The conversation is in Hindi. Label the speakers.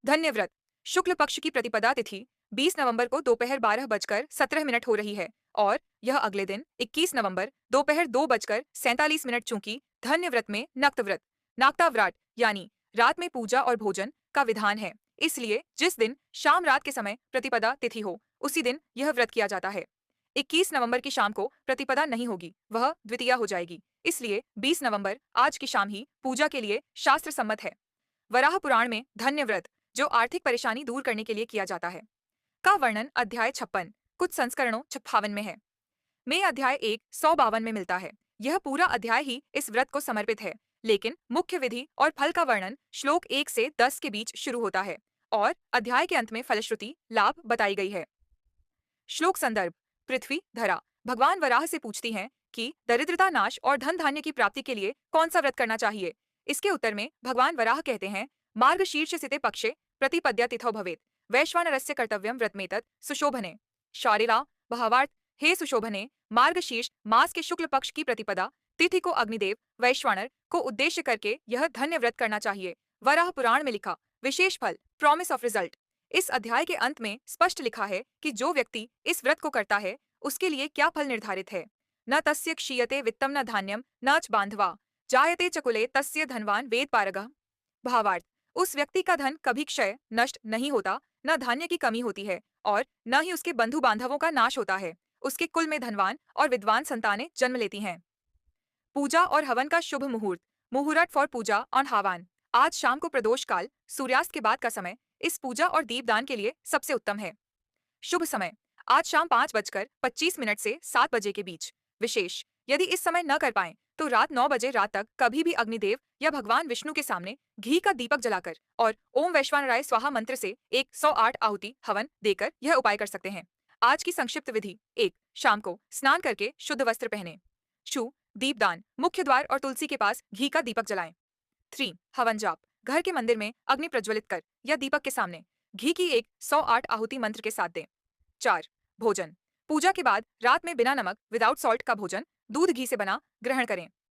Speaker 1: धन्य व्रत। शुक्ल पक्ष की प्रतिपदा तिथि 20 नवंबर को दोपहर 12:17 हो रही है और यह अगले दिन 21 नवंबर दोपहर 2:47 चूंकि धन्य व्रत में नक्त व्रत नाक्ताव्राट यानी रात में पूजा और भोजन का विधान है, इसलिए जिस दिन शाम रात के समय प्रतिपदा तिथि हो उसी दिन यह व्रत किया जाता है। 21 नवंबर की शाम को प्रतिपदा नहीं होगी, वह द्वितीया हो जाएगी, इसलिए 20 नवंबर आज की शाम ही पूजा के लिए शास्त्र सम्मत है। वराह पुराण में धन्य व्रत जो आर्थिक परेशानी दूर करने के लिए किया जाता है का वर्णन अध्याय 56 कुछ संस्करणों 56 में है। में अध्याय 152 में मिलता है। यह पूरा अध्याय ही इस व्रत को समर्पित है, लेकिन मुख्य विधि और फल का वर्णन श्लोक 1 से 10 के बीच शुरू होता है और अध्याय के अंत में फलश्रुति लाभ बताई गई है। श्लोक संदर्भ पृथ्वी धरा भगवान वराह से पूछती हैं कि दरिद्रता नाश और धन धान्य की प्राप्ति के लिए कौन सा व्रत करना चाहिए। इसके उत्तर में भगवान वराह कहते हैं मार्ग शीर्ष सिते पक्षे प्रतिपद्या तिथौ भवेत् वैश्वानरस्य कर्तव्यम व्रतमेतत् सुशोभने शारीरा भावार्थ हे सुशोभने मार्ग शीर्ष मास के शुक्ल पक्ष की प्रतिपदा तिथि को अग्निदेव वैश्वानर को उद्देश्य करके यह धन्य व्रत करना चाहिए। वराह पुराण में लिखा विशेष फल प्रॉमिस ऑफ रिजल्ट। इस अध्याय के अंत में स्पष्ट लिखा है कि जो व्यक्ति इस व्रत को करता है उसके लिए क्या फल निर्धारित है। न तस्य क्षीयते वित्तम न धान्यम न च बांधवा जायते चकुले तस्य धनवान वेद पारगः। भावार्थ उस व्यक्ति का धन कभी क्षय नष्ट नहीं होता, न धान्य की कमी होती है और न ही उसके बंधु बांधवों का नाश होता है। उसके कुल में धनवान और विद्वान संतानें जन्म लेती हैं। पूजा और हवन का शुभ मुहूर्त मुहूर्त फॉर पूजा ऑन हवन। आज शाम को प्रदोष काल सूर्यास्त के बाद का समय इस पूजा और दीपदान के लिए सबसे उत्तम है। शुभ समय आज शाम 5:25 से 7 बजे के बीच। विशेष यदि इस समय न कर पाएं तो रात 9 बजे रात तक कभी भी अग्निदेव या भगवान विष्णु के सामने घी का दीपक जलाकर और ओम वैश्वानराय स्वाहा मंत्र से 108 आहुति हवन देकर यह उपाय कर सकते हैं। आज की संक्षिप्त विधि 1 शाम को स्नान करके शुद्ध वस्त्र पहने। शु दीपदान मुख्य द्वार और तुलसी के पास घी का दीपक जलाएं। 3 हवन जाप घर के मंदिर में अग्नि प्रज्वलित कर या दीपक के सामने घी की 108 आहुति मंत्र के साथ दें। 4 भोजन पूजा के बाद रात में बिना नमक विदाउट सॉल्ट का भोजन दूध घी से बना ग्रहण करें।